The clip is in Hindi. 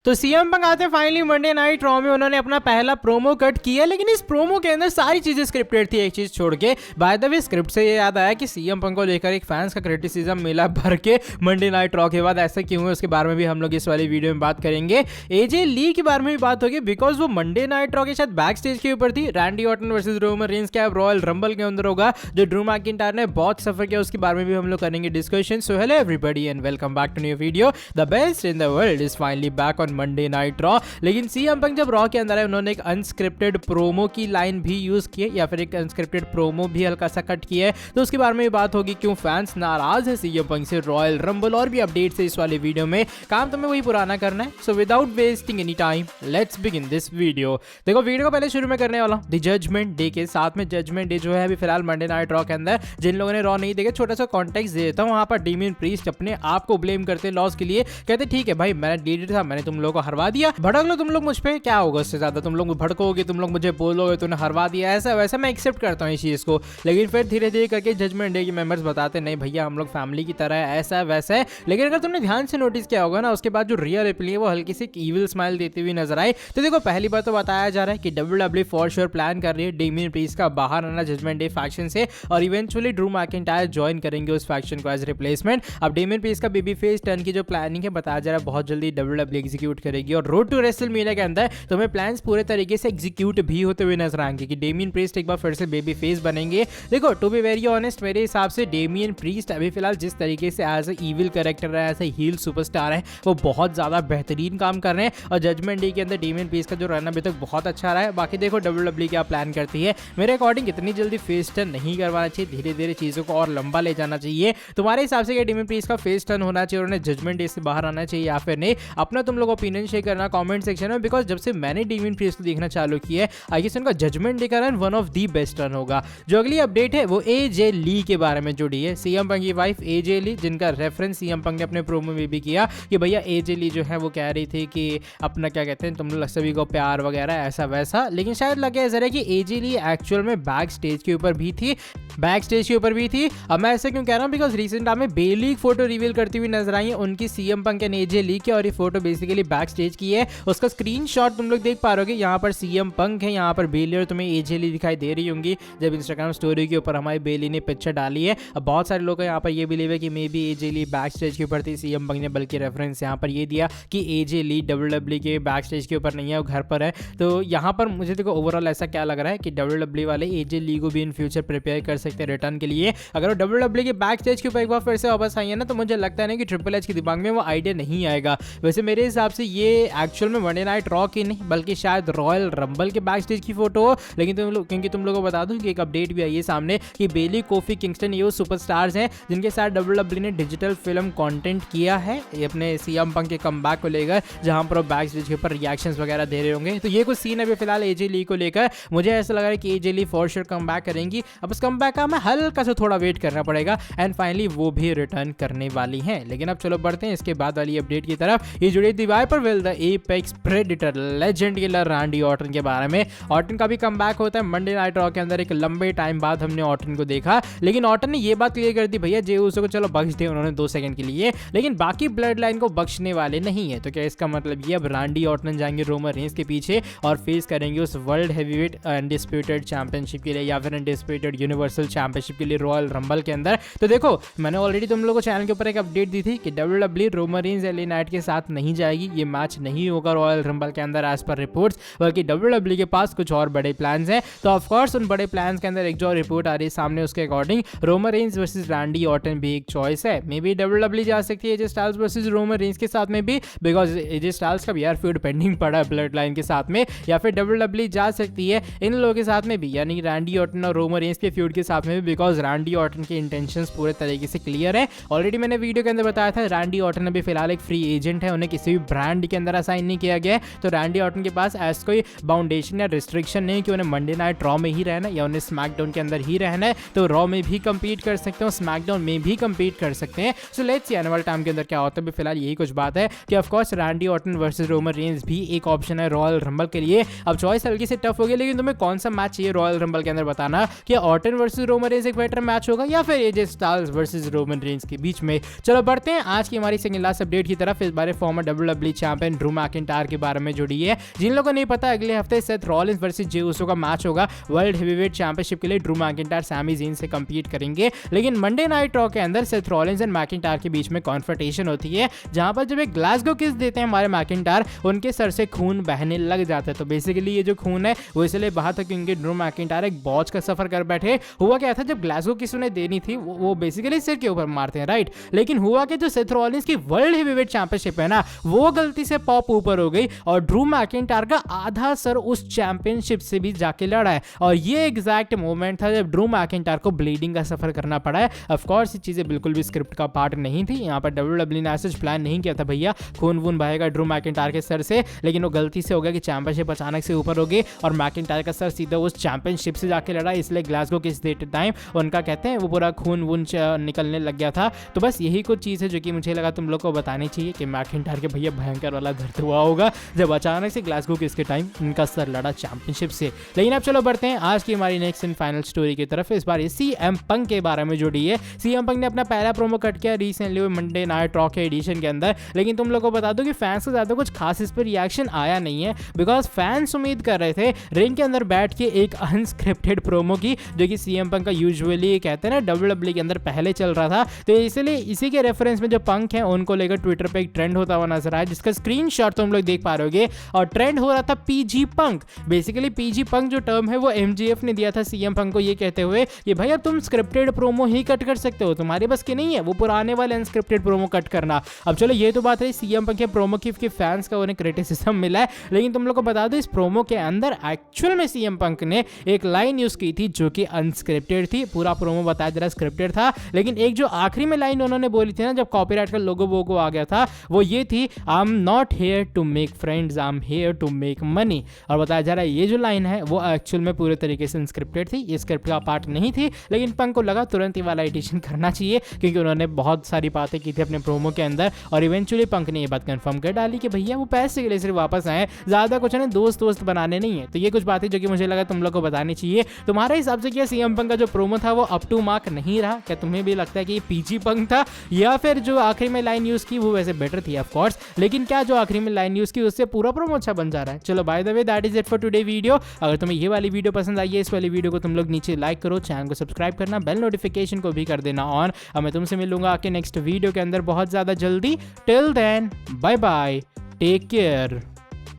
तो सीएम पंग आते फाइनली मंडे नाइट रॉ में उन्होंने अपना पहला प्रोमो कट किया, लेकिन इस प्रोमो के अंदर सारी चीजें स्क्रिप्टेड थी एक चीज छोड़ के। बाय द वे स्क्रिप्ट से ये याद आया कि सीएम पंग को लेकर एक फैंस का क्रिटिसिज्म मिला भर के मंडे नाइट रॉ के बाद, ऐसा क्यों है उसके बारे में भी हम लोग इस वाली वीडियो में बात करेंगे। एजे ली के बारे में भी बात होगी बिकॉज वो मंडे नाइट रॉ के शायद बैक स्टेज के ऊपर थी। Randy Orton versus Roman Reigns क्या रॉयल रंबल के अंदर होगा जो ड्रू मैकिंटायर ने बहुत सफर किया, उसके बारे में भी हम लोग करेंगे discussion. So hello everybody and welcome back to new video. The best in the world is finally back on Monday night Raw. लेकिन सीएम पंग जब रॉ के अंदर आए उन्होंने एक अनस्क्रिप्टेड प्रोमो की लाइन भी यूज की है, या फिर एक अनस्क्रिप्टेड प्रोमो भी हल्का सा कट किया है, तो उसके बारे में भी बात होगी क्यों फैंस नाराज है सीएम पंग से, रॉयल रंबल और भी अपडेट से इस वाले वीडियो में। काम तुम्हें वही पुराना करना है। So without wasting any time let's begin this video. देखो वीडियो को पहले शुरू में करने वाला द जजमेंट डे के साथ में। जजमेंट डे जो है अभी फिलहाल मंडे नाइट रॉ के अंदर, जिन लोगों ने रॉ नहीं देखे छोटा सा कॉन्टेक्स्ट दे देता हूँ। वहां पर डेमियन प्रीस्ट अपने आप को ब्लेम करते लॉस के लिए, कहते ठीक है भाई मैंने लीडर था, मैंने तुम लोगों को हरवा दिया, भड़क लो तुम लोग मुझ पे, क्या होगा उससे ज्यादा, तुम लोग भड़कोगे, तुम लोग मुझे बोलोगे तूने हरवा दिया, ऐसा वैसा मैं एक्सेप्ट करता हूँ इस चीज को। लेकिन फिर धीरे धीरे करके जजमेंट डे के मेंबर्स बताते नहीं भैया हम लोग फैमिली की तरह है, ऐसा वैसा है। लेकिन अगर तुमने ध्यान से नोटिस किया होगा ना, उसके बाद जो रियल रिप्ली है वो हल्की सी ईविल स्माइल देती हुई नजर आई। तो देखो पहली बार तो बताया जा रहा है कि WWE फॉर श्योर प्लान कर रही है डेमियन प्रीस्ट का बाहर आना जजमेंट डे फैक्शन से, और इवेंचुअली ड्रू मैकिंटायर ज्वाइन करेंगे उस फैक्शन को एज रिप्लेसमेंट। अब डेमियन प्रीस्ट का बेबी फेस टर्न की जो प्लानिंग है बताया जा रहा है बहुत जल्दी WWE एग्जीक्यूट करेगी, और रोड टू रेसलमेनिया के अंदर तुम्हें प्लान्स पूरे तरीके से एग्जीक्यूट भी होते हुए नजर आएंगे कि डेमियन प्रीस्ट एक बार फिर से बेबी फेस बनेंगे। देखो टू बी वेरी ऑनेस्ट मेरे हिसाब से डेमियन प्रीस्ट अभी फिलहाल जिस तरीके से एज ए ईविल कैरेक्टर है, एज ए हील सुपरस्टार है, वो बहुत ज्यादा बेहतरीन काम कर रहे हैं। और जजमेंट डे के अंदर डेमियन प्रीस्ट का जो रन अभी तक बहुत अच्छा रहा है। बाकी देखो WWE क्या प्लान करती है। मेरे अकॉर्डिंग इतनी जल्दी फेस टर्न नहीं करवाना चाहिए, धीरे धीरे चीजों को और लंबा ले जाना चाहिए। तुम्हारे हिसाब से क्या डेमियन प्रीस्ट का फेस टर्न होना चाहिए और उन्हें जजमेंट डे से बाहर आना चाहिए या फिर नहीं? अपना तुम लोग ओपिनियन शेयर करना कमेंट सेक्शन में, बिकॉज जब से मैंने डेमियन प्रीस्ट को देखना चालू किया है आई गेस उनका जजमेंट डे का run one of the best run होगा। जो अगली अपडेट है वो एजे ली के बारे में जुड़ी है। सीएम पंग की वाइफ एजे ली, जिनका रेफरेंस सीएम पंग ने अपने प्रोमो में भी किया कि भैया एजे ली जो है वो कह रही थी कि अपना क्या कहते हैं तुम लोग सभी को प्यार वगैरह ऐसा वैसा। लेकिन शायद लगे जरा कि एजे ली एक्चुअल में बैक स्टेज के ऊपर भी थी, बैक स्टेज के ऊपर भी थी। अब मैं ऐसा क्यों कह रहा हूँ बिकॉज रिसेंट टाइम में बेली फोटो रिवील करती हुई नजर आई है उनकी सीएम पंग एंड एजे ली की, और ये फोटो बेसिकली बैक स्टेज की है। उसका स्क्रीनशॉट तुम लोग देख पा रहे हो, यहाँ पर सीएम पंग है, यहाँ पर बेली और तुम्हें एजे ली दिखाई दे रही होंगी जब इंस्टाग्राम स्टोरी के ऊपर हमारी बेली ने पिक्चर डाली है। अब बहुत सारे लोग यहाँ पर ये बिलीव है कि maybe AJ Lee backstage के ऊपर थी सीएम पंग ने, बल्कि रेफरेंस यहाँ पर ये दिया कि एजे ली WWE के बैक स्टेज के ऊपर नहीं है, वो घर पर है। तो यहाँ पर मुझे देखो ओवरऑल ऐसा क्या लग रहा है कि WWE वाले एजे ली को भी इन फ्यूचर प्रिपेयर कर सकते हैं रिटर्न के लिए। अगर वो WWE के बैक स्टेज के ऊपर एक बार फिर से वापस आई है ना, तो मुझे लगता है ना कि ट्रिपल एच के दिमाग में वो आइडिया नहीं आएगा। वैसे मेरे हिसाब से ये एक्चुअल में मंडे नाइट रॉ की नहीं बल्कि शायद रॉयल रंबल के बैक स्टेज की फोटो हो। लेकिन क्योंकि तुम लोगों को बता दूं कि एक अपडेट भी आई है सामने कि बेली, कोफी किंगस्टन ये वो सुपरस्टार्स हैं जिनके साथ WWE ने डिजिटल फिल्म कंटेंट किया है ये अपने सीएम पंग के कमबैक को लेकर, जहां पर बैक स्टेज के ऊपर रिएक्शंस वगैरह दे रहे होंगे। तो ये कुछ सीन अभी फिलहाल एजे ली को लेकर मुझे ऐसा लग रहा है कि एजे ली फॉर श्योर कमबैक करेंगी। अब उस कमबैक का हमें हल्का सा थोड़ा वेट करना पड़ेगा एंड फाइनली वो भी रिटर्न करने वाली हैं। लेकिन अब चलो बढ़ते हैं इसके बाद वाली अपडेट की तरफ। ये जुड़ी थी Viper will the apex predator legend killer Randy Orton के बारे में। ऑर्टन का भी कमबैक होता है मंडे नाइट रॉ के अंदर। एक लंबे टाइम बाद हमने ऑर्टन को देखा, लेकिन ऑर्टन ने ये बात क्लियर कर दी भैया जे उसको चलो बख्श दे उन्होंने 2 सेकंड के लिए, लेकिन बाकी ब्लड लाइन को बख्शने वाले नहीं है। तो क्या इसका मतलब ये अब रैंडी ऑर्टन जाएंगे रोमन रेंस के पीछे और फेस करेंगे उस वर्ल्ड हेवीवेट अनडिस्प्यूटेड चैंपियनशिप के लिए या फिर अनडिस्प्यूटेड यूनिवर्सल चैंपियनशिप के लिए रॉयल रंबल के अंदर। तो देखो मैंने ऑलरेडी तुम लोगों को चैनल के ऊपर एक अपडेट दी थी कि WWE Roman Reigns LA night के साथ नहीं जाएगी, ये मैच नहीं होगा रॉयल रंबल के अंदर एज पर रिपोर्ट्स, बल्कि WWE के पास कुछ और बड़े प्लान्स हैं। तो ऑफ कोर्स उन बड़े प्लान्स के अंदर एक जो रिपोर्ट आ रही है सामने उसके according Roman Reigns versus Randy Orton भी एक चॉइस है। मे बी WWE जा सकती है AJ Styles versus Roman Reigns के साथ में भी, बिकॉज एजे स्टाइल्स का भी यार फ्यूड पेंडिंग पड़ा है ब्लड लाइन के साथ में, या फिर WWE जा सकती है इन लोगों के साथ में भी, यानी रैंडी ऑर्टन और रोमन रेंस के फ्यूड के साथ में भी, बिकॉज रैंडी ऑर्टन के इंटेंशंस पूरे तरीके से क्लियर है। ऑलरेडी मैंने वीडियो के अंदर बताया था रैंडी ऑर्टन अभी फिलहाल एक फ्री एजेंट है, उन्हें किसी भी ब्रांड के अंदर असाइन नहीं किया गया है। तो रैंडी ऑर्टन के पास ऐसा कोई बाउंडेशन या रिस्ट्रिक्शन नहीं कि उन्हें मंडे नाइट रॉ में ही रहना है या उन्हें स्मैकडाउन के अंदर ही रहना है। तो रॉ में भी कम्पीट कर सकते हैं, स्मैकडाउन में भी कम्पीट कर सकते हैं। सो लेट्स सी आने वाले टाइम के अंदर क्या होता है। फिलहाल यही कुछ बात है कि of course Randy Orton versus Roman Reigns भी एक ऑप्शन है रॉयल रंबल के लिए। अब चॉइस हल्की से टफ होगी, लेकिन तुम्हें कौन सा मैच चाहिए रॉयल रंबल के अंदर बताना कि ऑर्टन वर्सेस रोमन रेंस एक बेटर मैच होगा या फिर AJ Styles versus Roman Reigns के बीच में। चलो बढ़ते हैं आज की हमारी सेकंड लास्ट अपडेट की तरफ। इस बारे farmer WWE WWE champion Drew McIntyre के बारे में जुड़ी है। जिन लोगों को नहीं पता, अगले हफ्ते सेथ रॉलिंस वर्सेस जे उसो का मैच होगा वर्ल्ड हेवीवेट चैंपियनशिप के लिए। ड्रू मैकिंटायर सैमी ज़ीन से कंपीट करेंगे, लेकिन मंडे नाइट रॉ के अंदर सेथ रॉलिंस एंड मैकिंटायर के बीच में कॉन्फ्रंटेशन होती है, जहां पर जब एक ग्लासगो किस देते हैं हमारे मैकिंटायर, उनके सर से खून बहने लग जाता है। तो बेसिकली ये जो खून है वो इसलिए बहा था क्योंकि ड्रू मैकिंटायर एक बॉच का सफर कर बैठे। हुआ क्या था, जब ग्लासगो किस उन्हें देनी थी वो बेसिकली सिर के ऊपर मारते हैं, राइट। लेकिन हुआ कि जो सेथ रॉलिंस की वर्ल्ड हेवीवेट चैंपियनशिप है ना, वो गलती से पॉप ऊपर हो गई और ड्रू मैकिंटायर का आधा सर उस चैंपियनशिप से भी जाके लड़ा है। और ये एग्जैक्ट मोमेंट था जब ड्रू मैकिंटायर को ब्लीडिंग का सफर करना पड़ा है। ऑफ कोर्स ये चीजें बिल्कुल भी स्क्रिप्ट का पार्ट नहीं थी। यहाँ पर WWE ने ऐसा प्लान नहीं किया था भैया खून वून बहेगा ड्रू मैकिंटायर के सर से, लेकिन वो गलती से हो गया कि चैंपियनशिप अचानक से ऊपर हो गई और मैकिंटायर का सर सीधा उस चैंपियनशिप से जाके लड़ा। इसलिए ग्लासगो किस देते टाइम उनका कहते हैं वो पूरा खून वून निकलने लग गया था। तो बस यही कुछ चीज़ है जो कि मुझे लगा तुम लोग को बतानी चाहिए कि मैकिंटायर के भैया भयंकर वाला दर्द हुआ होगा जब अचानक से ग्लासगो किस के टाइम उनका सर लड़ा चैंपियनशिप से। लेकिन अब चलो बढ़ते हैं आज की हमारी नेक्स्ट एंड फाइनल स्टोरी की तरफ। इस बार CM पंक के बारे में जुड़ी है। CM पंक ने अपना पहला प्रोमो कट किया रिसेंटली मंडे नाइट रॉ के एडिशन के अंदर, लेकिन तुम लोग को बता दो कि फैंस को ज्यादा कुछ खास इस पर रिएक्शन आया नहीं है, बिकॉज फैंस उम्मीद कर रहे थे रिंग के अंदर बैठ के एक अनस्क्रिप्टेड प्रोमो की, जो कि CM पंक का यूजुअली कहते हैं ना WWE के अंदर पहले चल रहा था। तो इसलिए इसी के रेफरेंस में जो पंक है उनको लेकर ट्विटर पे एक ट्रेंड होता हुआ नजर आया, जिसका स्क्रीनशॉट तुम लोग देख पा रहे होगे। और ट्रेंड हो रहा था PG पंक। बेसिकली PG पंक जो टर्म है वो MJF ने दिया था CM पंक को, ये कहते हुए कि भैया तुम स्क्रिप्टेड प्रोमो ही कट कर सकते हो, तुम्हारे बस के नहीं है वो पुराने वाले अनस्क्रिप्टेड प्रोमो कट करना। अब चलो ये तो बात है CM पंक के प्रोमो की फैंस का उन्हें क्रिटिसिज्म मिला है, लेकिन तुम लोग को बता दो इस प्रोमो के अंदर एक्चुअल में CM पंक ने एक लाइन यूज की थी जो कि अनस्क्रिप्टेड थी। पूरा प्रोमो बताया जरा स्क्रिप्टेड था, लेकिन एक जो आखिरी में लाइन उन्होंने बोली थी ना जब कॉपीराइट का लोगो वोगो आ गया था, वो ये थी I am not here to make friends, I am here to make money. और बताया जा रहा है ये जो लाइन है वो एक्चुअल में पूरे तरीके से अनस्क्रिप्टेड थी, ये स्क्रिप्ट का पार्ट नहीं थी। लेकिन पंक को लगा तुरंत ही वाला एडिशन करना चाहिए क्योंकि उन्होंने बहुत सारी बातें की थी अपने प्रोमो के अंदर, और इवेंचुअली पंक ने ये बात कंफर्म कर डाली कि भैया वो पैसे के लिए सिर्फ वापस आए, ज्यादा कुछ है दोस्त बनाने नहीं है। तो ये कुछ बातें जो कि मुझे लगा तुम लोग को बतानी चाहिए। तुम्हारे हिसाब से क्या CM पंक का जो प्रोमो था वो अप टू मार्क नहीं रहा? क्या तुम्हें भी लगता है कि ये PG पंक था, या फिर जो आखिरी में लाइन यूज की वो वैसे बेटर थी ऑफ कोर्स, लेकिन क्या जो आखिरी में लाइन यूज की उससे पूरा प्रोमो अच्छा बन जा रहा है? चलो by the way that is it for today video. अगर तुम्हें ये वाली वीडियो पसंद आई है, इस वाली वीडियो को तुम लोग नीचे लाइक करो, चैनल को सब्सक्राइब करना, बेल नोटिफिकेशन को भी कर देना ऑन। अब मैं तुमसे मिलूंगा आके नेक्स्ट वीडियो के अंदर बहुत ज्यादा जल्दी। Till then bye bye, take care.